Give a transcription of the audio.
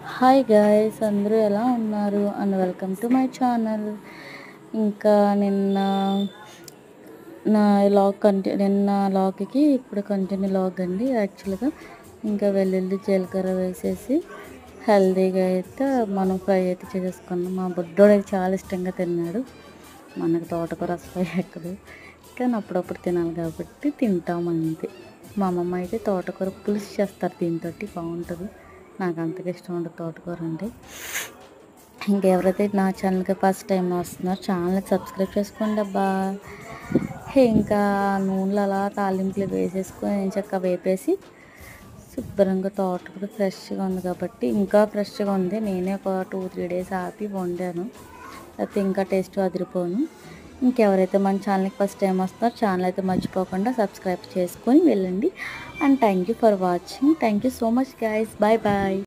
Hi guys, అందరూ ఎలా ఉన్నారు? And welcome to my channel. ఇంకా నా నిన్న లాగ్కి ఇప్పుడు కంటిన్యూ లాగ్ అండి. యాక్చువల్గా ఇంకా వెల్లుల్లి జీలకర్ర వేసేసి హెల్దీగా అయితే మనం ఫ్రై అయితే చేసేసుకున్నాం. మా బుడ్డోడు అయితే చాలా ఇష్టంగా తిన్నాడు. మనకు తోటకూర అసలు ఎక్కదు, కానీ అప్పుడప్పుడు తినాలి కాబట్టి తింటాం అంతే. మా అమ్మమ్మ అయితే తోటకూర పులుసు చేస్తారు, దీంతో బాగుంటుంది. నాకు అంతగా ఇష్టం ఉండదు తోటకూర అంటే. ఇంకెవరైతే నా ఛానల్కి ఫస్ట్ టైం వస్తున్నారో ఛానల్కి సబ్స్క్రైబ్ చేసుకోండి అబ్బా. ఇంకా నూనెలో అలా తాలింపులు వేసేసుకొని చక్కగా వేపేసి శుభ్రంగా తోటకూర ఫ్రెష్గా ఉంది కాబట్టి ఇంకా ఫ్రెష్గా ఉంది. నేనే ఒక 2-3 డేస్ ఆపి వండాను, అయితే ఇంకా టేస్ట్ అదిరిపోను. ఇంకెవరైతే మన ఛానల్కి ఫస్ట్ టైం వస్తున్నారో ఛానల్ అయితే మర్చిపోకుండా సబ్స్క్రైబ్ చేసుకొని వెళ్ళండి. And thank you for watching. Thank you so much guys. Bye bye.